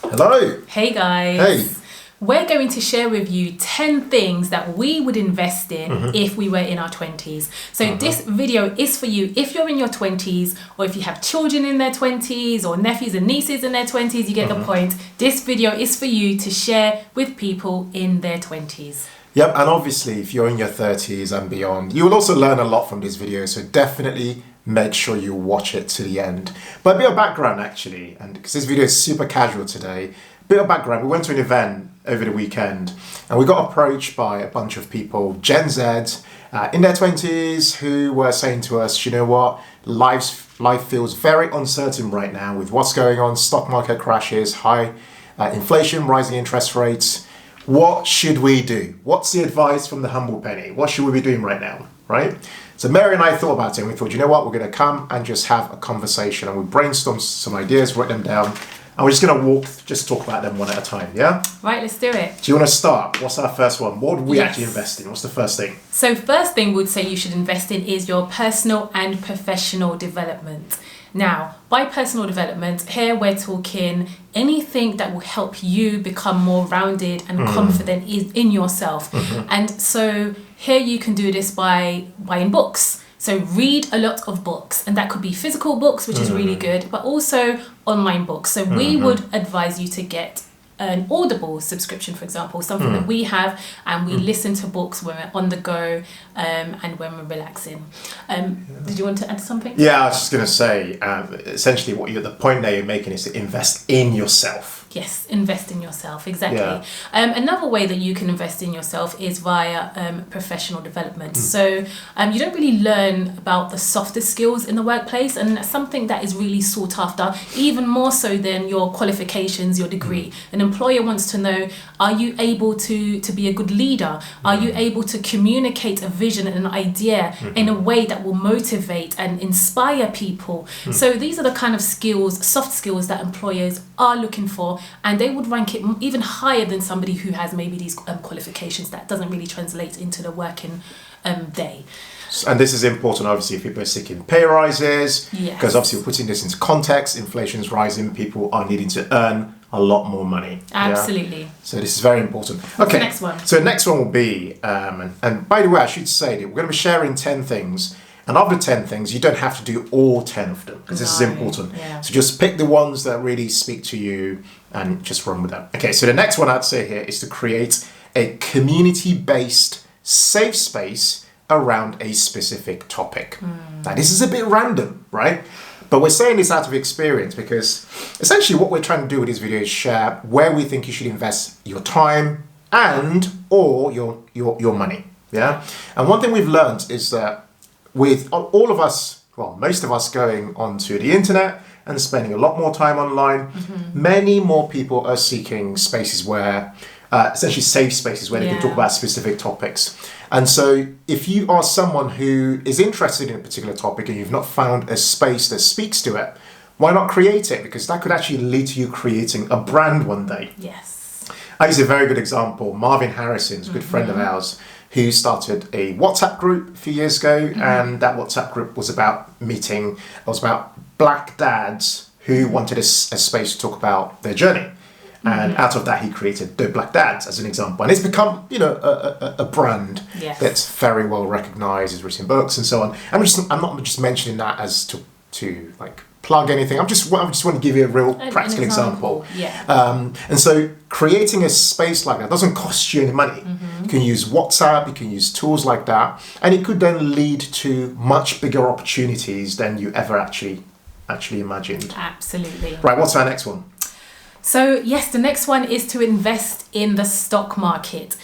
Hello. Hey guys. Hey. We're going to share with you 10 things that we would invest in if we were in our 20s. So this video is for you if you're in your 20s, or if you have children in their 20s, or nephews and nieces in their 20s, you get the point. This video is for you to share with people in their 20s. Yep, and obviously if you're in your 30s and beyond, you will also learn a lot from this video, so definitely make sure you watch it to the end. But a bit of background actually, and because this video is super casual today, bit of background. We went to an event over the weekend and we got approached by a bunch of people, Gen Z, in their 20s, who were saying to us, you know what, life feels very uncertain right now with what's going on, stock market crashes, high inflation, rising interest rates. What should we do? What's the advice from the humble penny? What should we be doing right now, right? So Mary and I thought about it and we thought, you know what, we're going to come and just have a conversation, and we brainstormed some ideas, wrote them down, and we're just going to just talk about them one at a time, yeah? Right, let's do it. Do you want to start? What's our first one? What would we actually invest in? What's the first thing? So first thing we'd say you should invest in is your personal and professional development. Now, by personal development, here we're talking anything that will help you become more rounded and confident in yourself. And so here you can do this by buying books. So read a lot of books, and that could be physical books, which is really good, but also online books. So we would advise you to get an Audible subscription, for example, something that we have, and we listen to books when we're on the go and when we're relaxing. Did you want to add something? Yeah, I was just going to say, essentially the point that you're making is to invest in yourself. Yes, invest in yourself, exactly. Yeah. Another way that you can invest in yourself is via professional development. So you don't really learn about the softer skills in the workplace, and that's something that is really sought after, even more so than your qualifications, your degree. An employer wants to know, are you able to be a good leader? Are you able to communicate a vision and an idea in a way that will motivate and inspire people? So these are the kind of skills, soft skills, that employers are looking for, and they would rank it even higher than somebody who has maybe these qualifications that doesn't really translate into the working day. And this is important, obviously, if people are seeking pay rises, Yes. because obviously we're putting this into context, inflation is rising, people are needing to earn a lot more money. Absolutely. Yeah? So this is very important. What's the next one? So the next one will be, and by the way, I should say that we're going to be sharing 10 things. And of the 10 things, you don't have to do all 10 of them, because this is important. Yeah. So just pick the ones that really speak to you and just run with them. Okay, so the next one I'd say here is to create a community-based safe space around a specific topic. Now, this is a bit random, right? But we're saying this out of experience, because essentially what we're trying to do with this video is share where we think you should invest your time and or your money. Yeah. And one thing we've learned is that with all of us, well, most of us going onto the internet and spending a lot more time online, many more people are seeking spaces where, essentially safe spaces where they can talk about specific topics. And so if you are someone who is interested in a particular topic and you've not found a space that speaks to it, why not create it? Because that could actually lead to you creating a brand one day. Yes. I use a very good example. Marvin Harrison's a good friend of ours, who started a WhatsApp group a few years ago, and that WhatsApp group was about black dads who wanted a space to talk about their journey. And out of that, he created the Black Dads as an example. And it's become, a brand that's very well recognized, has written books and so on. I'm not just mentioning that as to like plug anything. I just want to give you a real practical example. Yeah. And so creating a space like that doesn't cost you any money. You can use WhatsApp, you can use tools like that, and it could then lead to much bigger opportunities than you ever actually imagined. Absolutely. Right, what's our next one? So yes, the next one is to invest in the stock market.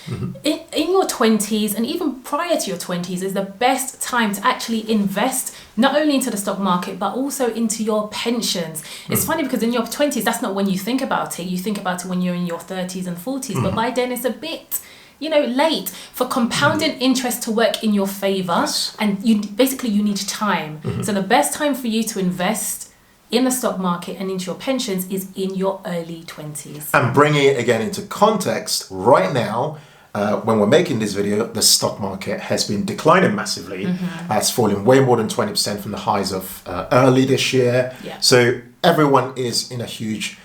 In your 20s, and even prior to your 20s, is the best time to actually invest not only into the stock market but also into your pensions. It's funny because in your 20s, that's not when you think about it. You think about it when you're in your 30s and 40s, but by then it's a bit late for compounding interest to work in your favor, and you need time. So the best time for you to invest in the stock market and into your pensions is in your early 20s. And bringing it again into context, right now, when we're making this video, the stock market has been declining massively. It's fallen way more than 20% from the highs of early this year. Yeah. So everyone is in a huge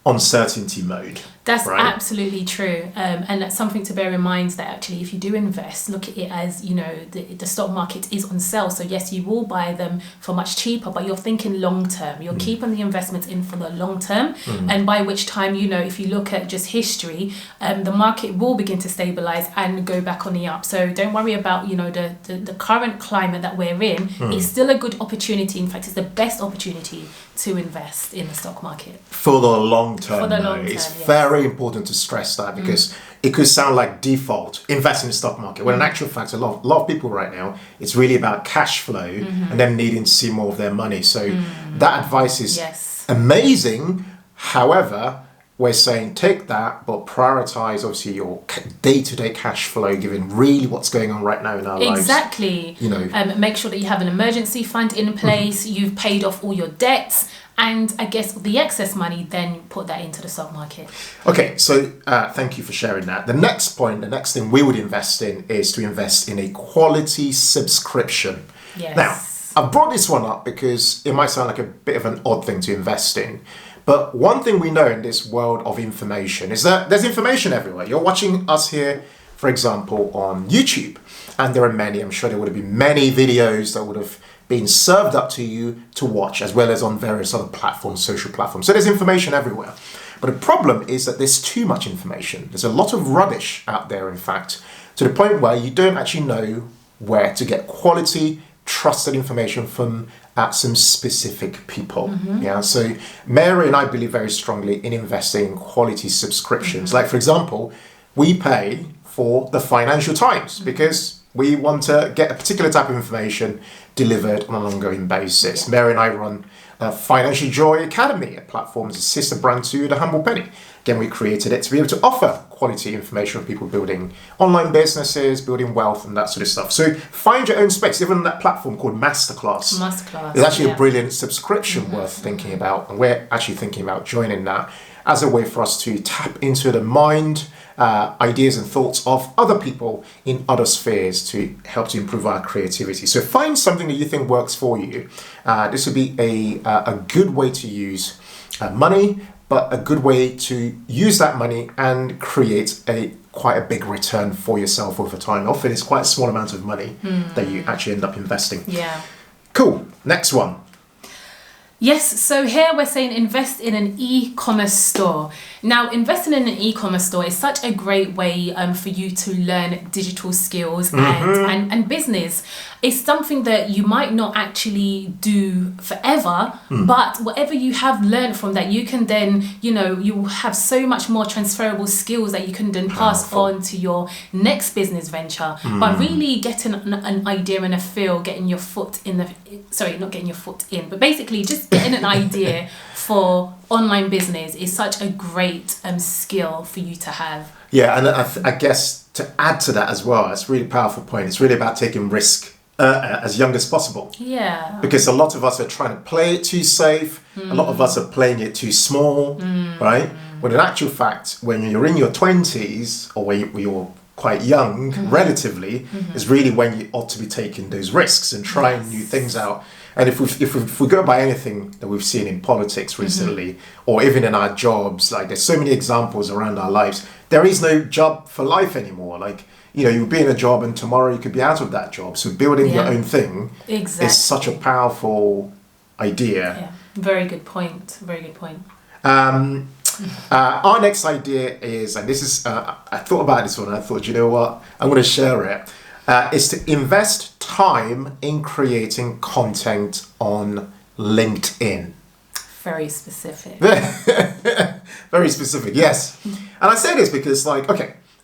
uncertainty mode. That's right? absolutely true. And that's something to bear in mind, that actually if you do invest, look at it as, the stock market is on sale. So yes, you will buy them for much cheaper, but you're thinking long term. You're keeping the investments in for the long term. And by which time, if you look at just history, the market will begin to stabilize and go back on the up. So don't worry about, the current climate that we're in. It's still a good opportunity. In fact, it's the best opportunity to invest in the stock market. For the long term. For the long term, it's yes. very important to stress that, because it could sound like default, invest in the stock market. When in actual fact, a lot of people right now, it's really about cash flow and them needing to see more of their money. So that advice is amazing. However, we're saying take that, but prioritize obviously your day-to-day cash flow, given really what's going on right now in our lives. Exactly. Make sure that you have an emergency fund in place. You've paid off all your debts, and I guess the excess money, then put that into the stock market. Okay, so thank you for sharing that. The next thing we would invest in is to invest in a quality subscription. Yes. Now, I brought this one up because it might sound like a bit of an odd thing to invest in. But one thing we know in this world of information is that there's information everywhere. You're watching us here, for example, on YouTube, and there are many, I'm sure there would have been many videos that would have been served up to you to watch, as well as on various other platforms, social platforms. So there's information everywhere. But the problem is that there's too much information. There's a lot of rubbish out there, in fact, to the point where you don't actually know where to get quality, trusted information from some specific people. Yeah. So Mary and I believe very strongly in investing in quality subscriptions. Like, for example, we pay for the Financial Times because we want to get a particular type of information delivered on an ongoing basis. Yeah. Mary and I run Financial Joy Academy, a platform as a sister brand to the Humble Penny. Again, we created it to be able to offer quality information for people building online businesses, building wealth, and that sort of stuff. So find your own space. Even on that platform called Masterclass. It's actually a brilliant subscription worth thinking about. And we're actually thinking about joining that as a way for us to tap into the mind, ideas and thoughts of other people in other spheres to help to improve our creativity. So find something that you think works for you. This would be a good way to use money, but a good way to use that money and create quite a big return for yourself over time. Often it's quite a small amount of money that you actually end up investing. Yeah. Cool. Next one. Yes, so here we're saying invest in an e-commerce store. Now, investing in an e-commerce store is such a great way for you to learn digital skills and business. It's something that you might not actually do forever, but whatever you have learned from that, you can then, you will have so much more transferable skills that you can then pass on to your next business venture. But really getting an idea and a feel, getting your foot in not getting your foot in, but basically just getting an idea for online business is such a great skill for you to have. Yeah, and I guess to add to that as well, it's a really powerful point. It's really about taking risk as young as possible. Yeah. Because a lot of us are trying to play it too safe. A lot of us are playing it too small, right? When in actual fact, when you're in your 20s or when you're quite young, relatively, is really when you ought to be taking those risks and trying new things out. And if we go by anything that we've seen in politics recently, or even in our jobs, like there's so many examples around our lives, there is no job for life anymore. Like, you'll be in a job and tomorrow you could be out of that job. So building your own thing is such a powerful idea. Yeah, very good point. Very good point. Our next idea is, and this is, I thought about this one and I thought, you know what, I'm going to share it. Is to invest time in creating content on LinkedIn. Very specific. Very specific, yes. And I say this because,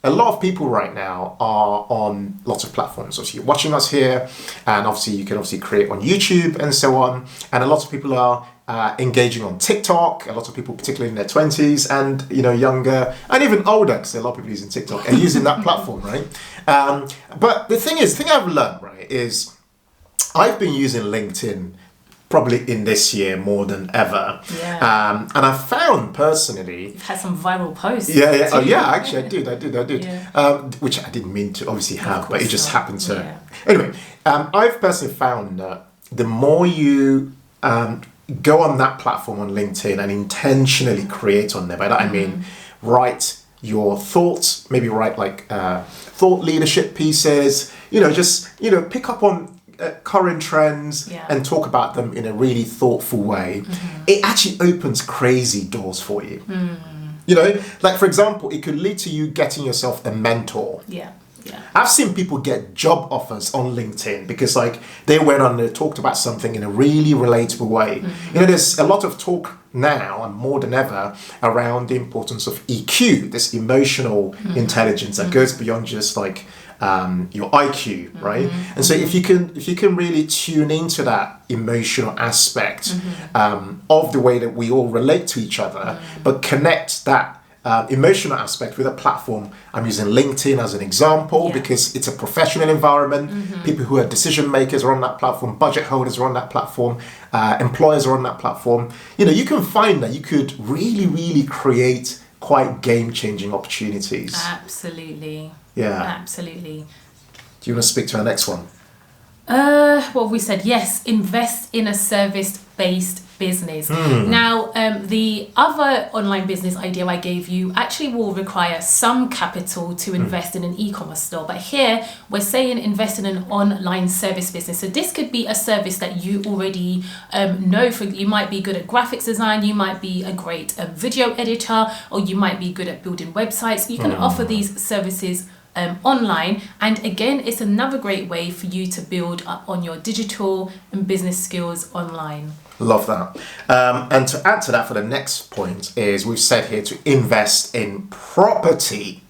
a lot of people right now are on lots of platforms. Obviously, you're watching us here, and obviously you can create on YouTube and so on. And a lot of people are engaging on TikTok. A lot of people, particularly in their 20s and younger and even older, because a lot of people using TikTok and using that platform, right? But the thing I've learned, right, is I've been using LinkedIn probably in this year more than ever. Yeah. And I found personally... You've had some viral posts. Yeah. Oh, yeah, actually I did. Yeah. Which I didn't mean to obviously have, but it just happened to... Yeah. Anyway, I've personally found that the more you go on that platform on LinkedIn and intentionally create on there. By that I mean write your thoughts, maybe write like thought leadership pieces, just, pick up on current trends and talk about them in a really thoughtful way. It actually opens crazy doors for you. Like for example, it could lead to you getting yourself a mentor. I've seen people get job offers on LinkedIn because like they went on and talked about something in a really relatable way. There's a lot of talk now and more than ever around the importance of EQ, this emotional intelligence that goes beyond just like your IQ, right? And so if you can really tune into that emotional aspect of the way that we all relate to each other, but connect that emotional aspect with a platform. I'm using LinkedIn as an example because it's a professional environment. People who are decision makers are on that platform, budget holders are on that platform, employers are on that platform. You can find that you could really, really create quite game-changing opportunities. Absolutely. Yeah. Absolutely. Do you want to speak to our next one? Well, we said yes, invest in a service-based business. Now, the other online business idea I gave you actually will require some capital to invest in an e-commerce store. But here we're saying invest in an online service business. So this could be a service that you already know. You might be good at graphics design, you might be a great video editor, or you might be good at building websites. You can offer these services online, and again, it's another great way for you to build up on your digital and business skills online. Love that. And to add to that for the next point is we've said here to invest in property.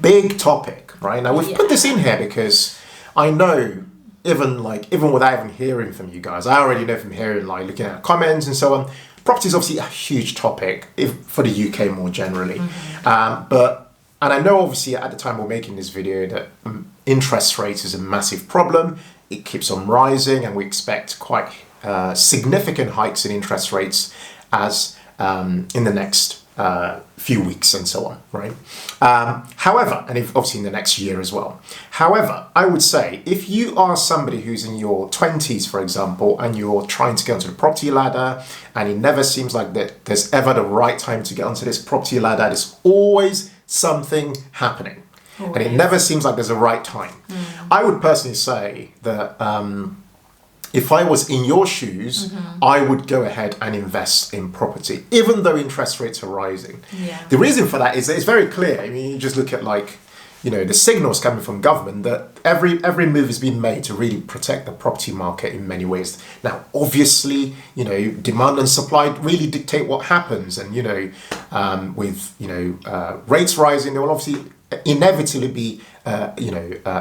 Big topic, right? Now we've put this in here because I know even without even hearing from you guys, I already know from hearing, like looking at comments and so on, property is obviously a huge topic for the UK more generally. And I know obviously at the time we're making this video that interest rates is a massive problem. It keeps on rising and we expect quite significant hikes in interest rates as in the next few weeks and so on, right? However, and obviously in the next year as well. However, I would say if you are somebody who's in your 20s, for example, and you're trying to get onto the property ladder and it never seems like that there's ever the right time to get onto this property ladder, there's always something happening. And it never seems like there's a right time. I would personally say that if I was in your shoes, I would go ahead and invest in property, even though interest rates are rising. The reason for that is that it's very clear. I mean, you just look at the signals coming from government that every move is being made to really protect the property market in many ways. Now, obviously, demand and supply really dictate what happens, and with rates rising, there will obviously inevitably be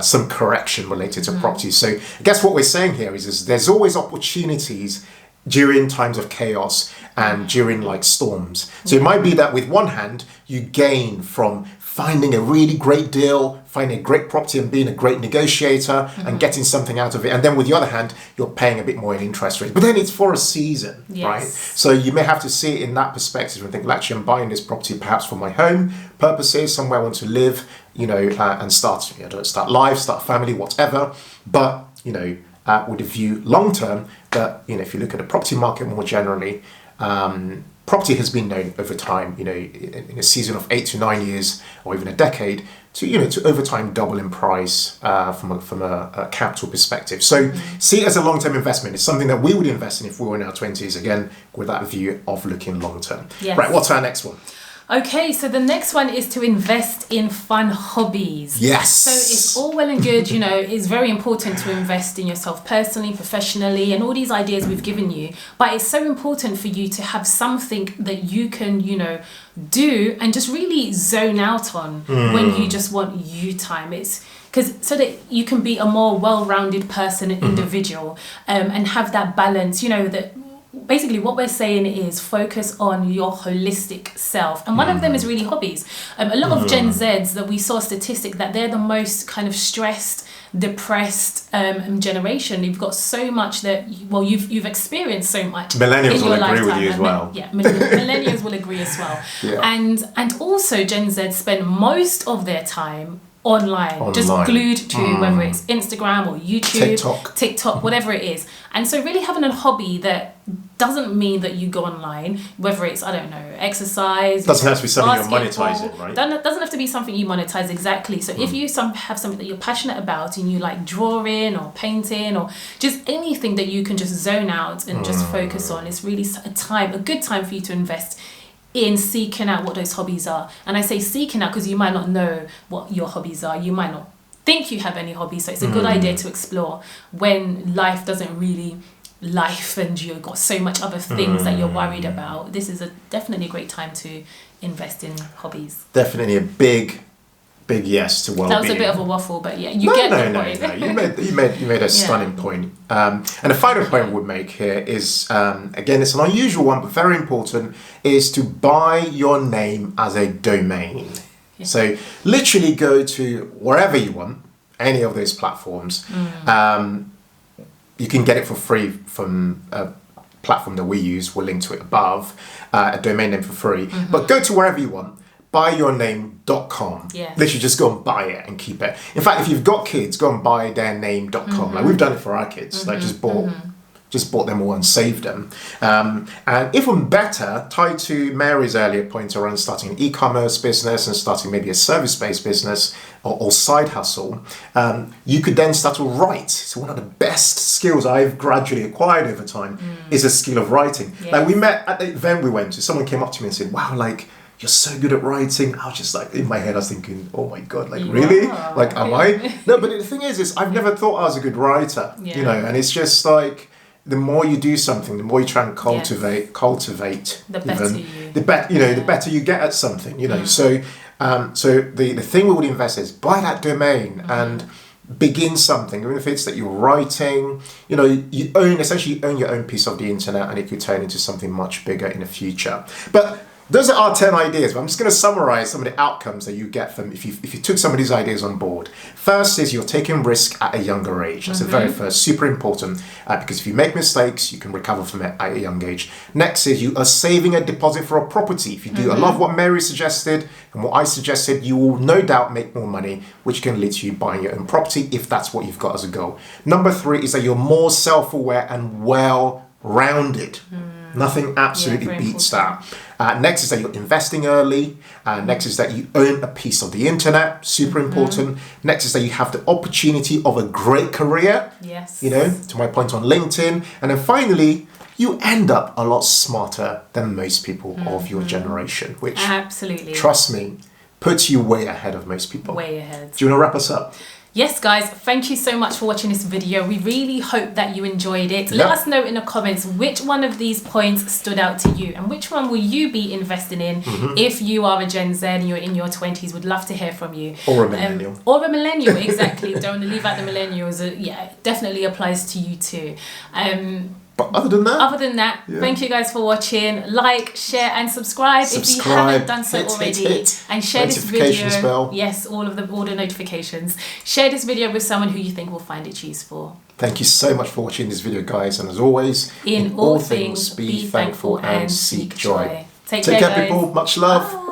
some correction related to property. So I guess what we're saying here is there's always opportunities during times of chaos and during like storms. So it might be that with one hand you gain from finding a really great deal, finding a great property and being a great negotiator and getting something out of it. And then with the other hand, you're paying a bit more in interest rates. But then it's for a season, right? So you may have to see it in that perspective and think, well, actually, I'm buying this property perhaps for my home purposes, somewhere I want to live, and start life, start family, whatever. But, with a view long term that, if you look at the property market more generally, property has been known over time, in a season of 8 to 9 years or even a decade to over time double in price from a capital perspective. So see it as a long-term investment. It's something that we would invest in if we were in our 20s, again, with that view of looking long-term. Yes. Right, what's our next one? Okay, so the next one is to invest in fun hobbies. Yes. So it's all well and good, it's very important to invest in yourself personally, professionally, and all these ideas we've given you. But it's so important for you to have something that you can, do and just really zone out on when you just want you time. It's because so that you can be a more well-rounded person and individual and have that balance, that basically what we're saying is focus on your holistic self, and one of them is really hobbies. A lot of Gen Zs, that we saw a statistic that they're the most kind of stressed, depressed generation. You've got so much that you've experienced so much. Millennials in your will lifetime. agree with you as well. Millennials will agree as well. And also Gen Z spend most of their time online, just glued to whether it's Instagram or YouTube, TikTok, whatever it is. And so really having a hobby that doesn't mean that you go online, whether it's, I don't know, exercise. Doesn't have to be something you're monetizing, right? Doesn't have to be something you monetize, exactly. So if you have something that you're passionate about and you like drawing or painting or just anything that you can just zone out and just focus on, it's really a good time for you to invest in seeking out what those hobbies are. And I say seeking out because you might not know what your hobbies are. You might not think you have any hobbies. So it's a good idea to explore when life doesn't really life and you've got so much other things that you're worried about. This is definitely a great time to invest in hobbies. Definitely a big yes to well-being. That was a bit of a waffle, but yeah, you get the point. No. You made a stunning point. And the final point we would make here is, again, it's an unusual one, but very important, is to buy your name as a domain. Yeah. So literally go to wherever you want, any of those platforms. You can get it for free from a platform that we use. We'll link to it above, a domain name for free. But go to wherever you want. Buyyourname.com. Yes. Literally just go and buy it and keep it. In fact, if you've got kids, go and buy their name.com. Like we've done it for our kids. Like just bought them all and saved them. And even better, tied to Mary's earlier point around starting an e-commerce business and starting maybe a service-based business or side hustle, you could then start to write. So one of the best skills I've gradually acquired over time is a skill of writing. Yes. Like we met at the event we went to, someone came up to me and said, wow, like, you're so good at writing. I was just like, in my head, I was thinking, oh my God, like really? Like, am I? No, but the thing is I've never thought I was a good writer, you know, and it's just like, the more you do something, the more you try and cultivate, the better the better you get at something, you know. So the thing we would invest is buy that domain and begin something, even if it's that you're writing, you know, you essentially own your own piece of the internet, and it could turn into something much bigger in the future. But those are our 10 ideas, but I'm just going to summarize some of the outcomes that you get from if you took some of these ideas on board. First is you're taking risk at a younger age. That's the very first, super important, because if you make mistakes, you can recover from it at a young age. Next is you are saving a deposit for a property. If you do a lot of what Mary suggested and what I suggested, you will no doubt make more money, which can lead to you buying your own property if that's what you've got as a goal. Number 3 is that you're more self-aware and well-rounded. Nothing absolutely beats that. Next is that you're investing early. Next is that you own a piece of the internet. Super important. Next is that you have the opportunity of a great career. Yes. You know, to my point on LinkedIn. And then finally, you end up a lot smarter than most people of your generation, which, absolutely, trust me, puts you way ahead of most people. Way ahead. Do you want to wrap us up? Yes, guys, thank you so much for watching this video. We really hope that you enjoyed it. Let us know in the comments which one of these points stood out to you and which one will you be investing in if you are a Gen Z and you're in your 20s. We'd love to hear from you. Or a millennial. Or a millennial, exactly. Don't want to leave out the millennials. Yeah, it definitely applies to you too. But other than that, thank you guys for watching. Like, share and subscribe if you haven't done so already. And share this video. Bell. Yes, all the notifications. Share this video with someone who you think will find it useful. Thank you so much for watching this video, guys. And as always, in all things, be thankful and seek joy. Take care, people. Much love. Bye.